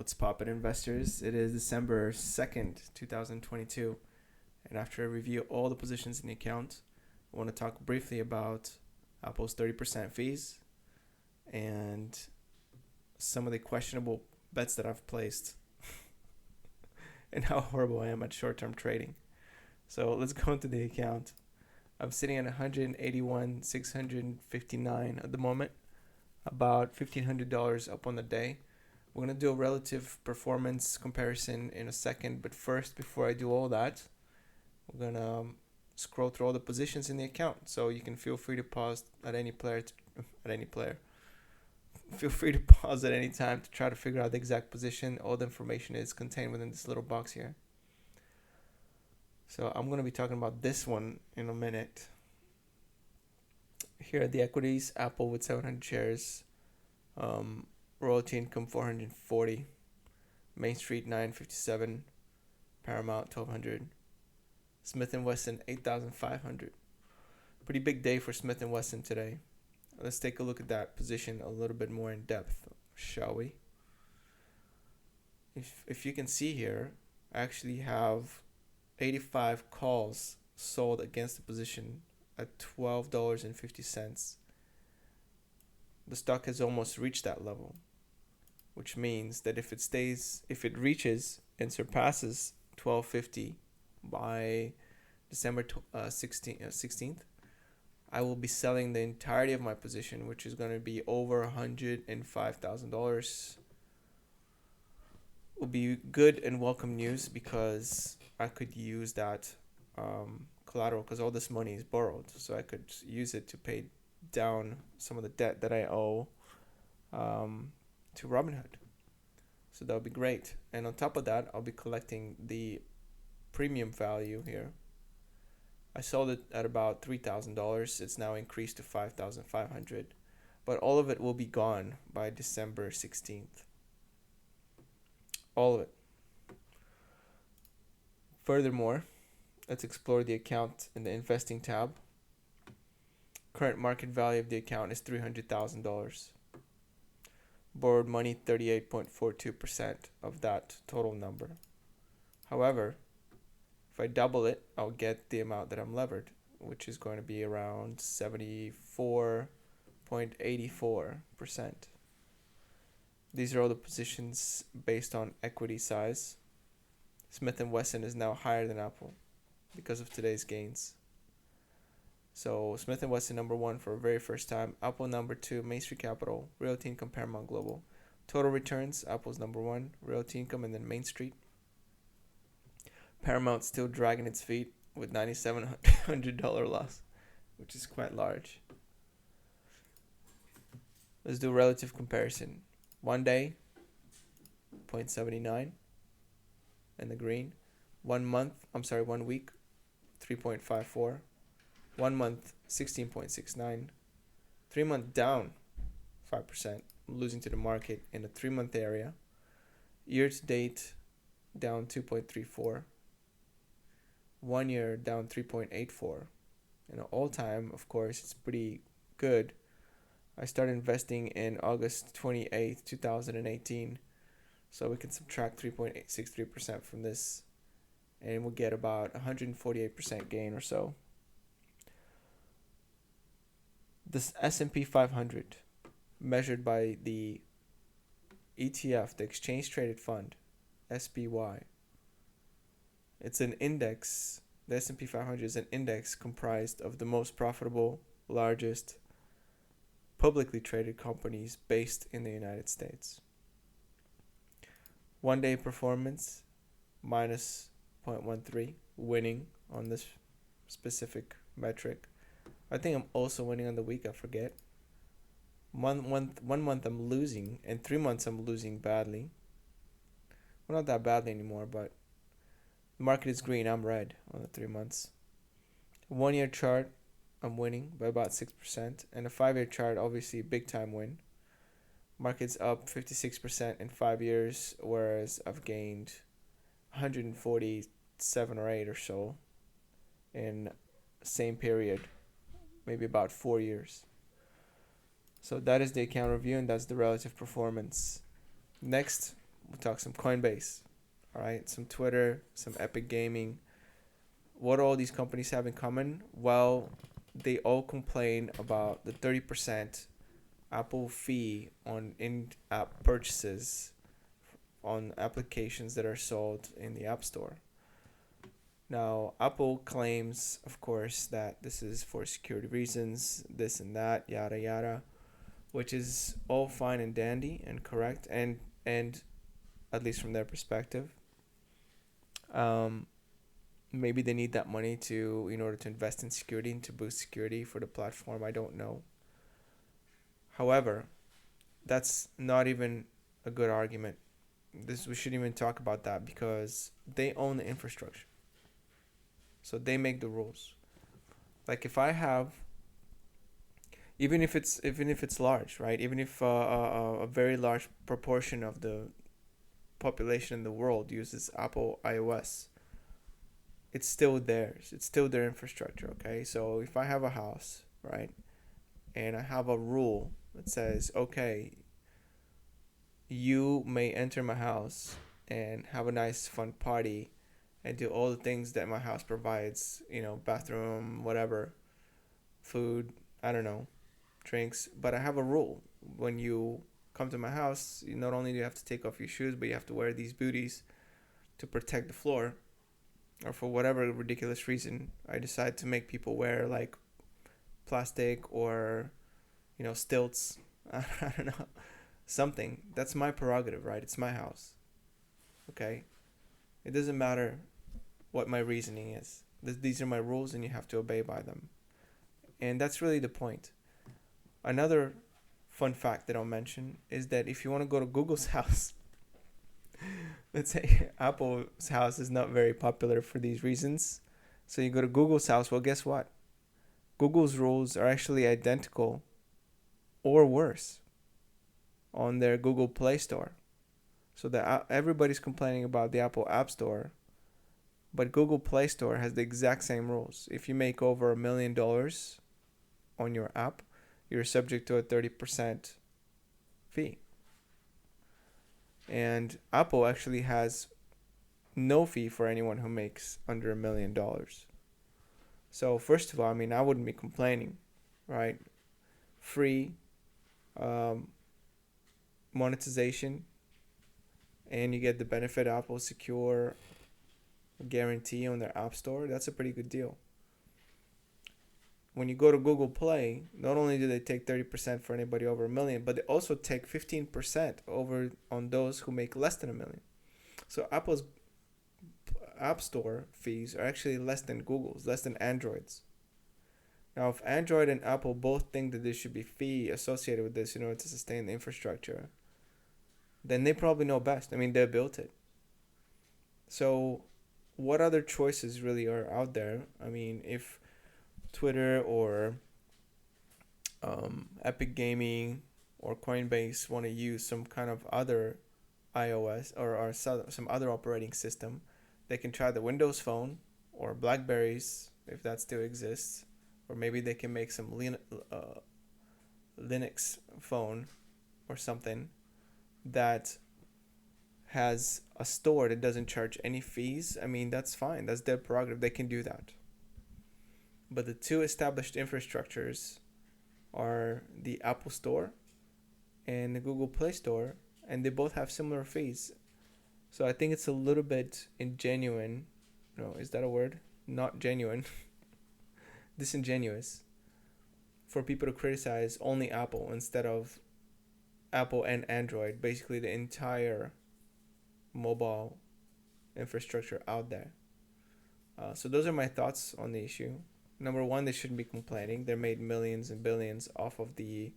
What's poppin', investors? It is December 2nd, 2022. And after I review all the positions in the account, I want to talk briefly about Apple's 30% fees and some of the questionable bets that I've placed and how horrible I am at short-term trading. So let's go into the account. I'm sitting at 181,659 at the moment, about $1,500 up on the day. We're going to do a relative performance comparison in a second, but first, before I do all that, we're going to scroll through all the positions in the account, so you can feel free to pause at any player. Feel free to pause at any time to try to figure out the exact position. All the information is contained within this little box here. So I'm going to be talking about this one in a minute. Here are the equities: Apple with 700 shares, royalty income 440, Main Street 957, Paramount 1200, Smith & Wesson 8,500. Pretty big day for Smith & Wesson today. Let's take a look at that position a little bit more in depth, shall we? If you can see here, I actually have 85 calls sold against the position at $12.50. The stock has almost reached that level, which means that if it reaches and surpasses 12.50 by December 16th, I will be selling the entirety of my position, which is going to be over $105,000. Will be good and welcome news because I could use that collateral, because all this money is borrowed, so I could use it to pay down some of the debt that I owe to Robinhood. So that would be great. And on top of that, I'll be collecting the premium value here. I sold it at about $3,000. It's now increased to $5,500, but all of it will be gone by December 16th. All of it. Furthermore, let's explore the account in the investing tab. Current market value of the account is $300,000. Borrowed money 38.42% of that total number. However, if I double it, I'll get the amount that I'm levered, which is going to be around 74.84%. These are all the positions based on equity size. Smith & Wesson is now higher than Apple because of today's gains. So Smith & Wesson number 1 for the very first time. Apple number 2, Main Street Capital, Realty Income, Paramount Global. Total returns, Apple's number 1, Realty Income, and then Main Street. Paramount still dragging its feet with $9,700 loss, which is quite large. Let's do a relative comparison. 1 day, 0.79 in the green. 1 week, 3.54. 1 month, 16.69. 3 month down 5%, losing to the market in the 3 month area. Year to date, down 2.34. 1 year down 3.84. All time, of course, it's pretty good. I started investing in August 28th, 2018. So we can subtract 3.63% from this, and we'll get about 148% gain or so. This S&P 500, measured by the ETF, the Exchange Traded Fund, SPY. It's an index. The S&P 500 is an index comprised of the most profitable, largest, publicly traded companies based in the United States. 1 day performance, minus 0.13, winning on this specific metric. I think I'm also winning on the week, I forget. 1 month I'm losing, and 3 months I'm losing badly. Well, not that badly anymore, but the market is green, I'm red on the 3 months. 1 year chart, I'm winning by about 6%, and a 5 year chart, obviously big time win. Market's up 56% in 5 years, whereas I've gained 147 or 8 or so in same period, maybe about 4 years. So that is the account review, and that's the relative performance. Next, We'll talk some Coinbase, all right, some Twitter, some Epic Gaming. What do all these companies have in common? Well, they all complain about the 30% Apple fee on in-app purchases on applications that are sold in the App Store. Now, Apple claims, of course, that this is for security reasons, this and that, yada yada, which is all fine and dandy and correct, and at least from their perspective. Um, Maybe they need that money to in order to invest in security and to boost security for the platform. I don't know. However, that's not even a good argument. We shouldn't even talk about that because they own the infrastructure. So they make the rules. Like if I have, even if it's large, right? Even if a very large proportion of the population in the world uses Apple iOS, it's still theirs. It's still their infrastructure, okay? So if I have a house, right, and I have a rule that says, okay, you may enter my house and have a nice fun party and do all the things that my house provides, bathroom, whatever, food, I don't know, drinks, but I have a rule. When you come to my house, not only do you have to take off your shoes, but you have to wear these booties to protect the floor. Or for whatever ridiculous reason, I decide to make people wear like plastic or, stilts. I don't know, something. That's my prerogative, right? It's my house. Okay? It doesn't matter what my reasoning is. These are my rules and you have to obey by them. And that's really the point. Another fun fact that I'll mention is that if you want to go to Google's house, let's say Apple's house is not very popular for these reasons. So you go to Google's house, well, guess what? Google's rules are actually identical or worse on their Google Play Store. So that everybody's complaining about the Apple App Store, but Google Play Store has the exact same rules. If you make over $1 million on your app, you're subject to a 30% fee. And Apple actually has no fee for anyone who makes under $1 million. So first of all, I wouldn't be complaining, right? Free monetization, and you get the benefit of Apple's secure guarantee on their app store. That's a pretty good deal. When you go to Google Play, not only do they take 30% for anybody over $1 million, but they also take 15% over on those who make less than $1 million. So Apple's App Store fees are actually less than Google's, less than Android's. Now, if Android and Apple both think that there should be fee associated with this in order to sustain the infrastructure, then they probably know best. They built it. So what other choices really are out there? If Twitter or Epic Gaming or Coinbase want to use some kind of other iOS or some other operating system, they can try the Windows Phone or Blackberries if that still exists, or maybe they can make some Linux phone or something that has a store that doesn't charge any fees. That's fine. That's their prerogative. They can do that. But the two established infrastructures are the Apple Store and the Google Play Store, and they both have similar fees. So I think it's a little bit ingenuine. No, is that a word? Not genuine. Disingenuous for people to criticize only Apple instead of Apple and Android, basically the entire mobile infrastructure out there. So those are my thoughts on the issue. Number one, they shouldn't be complaining. They're made millions and billions off of the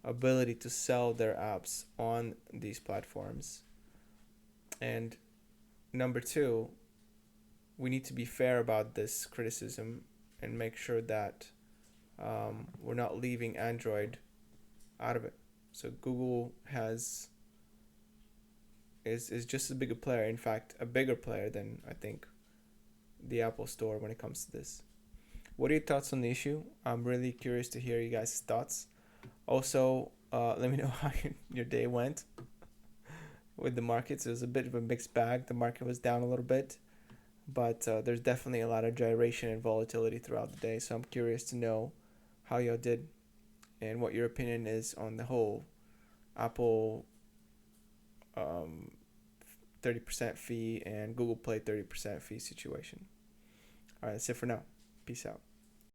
ability to sell their apps on these platforms. And number two, we need to be fair about this criticism and make sure that we're not leaving Android out of it. So Google is just as big a player, in fact, a bigger player than I think the Apple Store when it comes to this. What are your thoughts on the issue? I'm really curious to hear you guys' thoughts. Also, let me know how your day went. with the markets. It was a bit of a mixed bag. The market was down a little bit, but there's definitely a lot of gyration and volatility throughout the day. So I'm curious to know how y'all did and what your opinion is on the whole Apple 30% fee and Google Play 30% fee situation. All right, that's it for now. Peace out.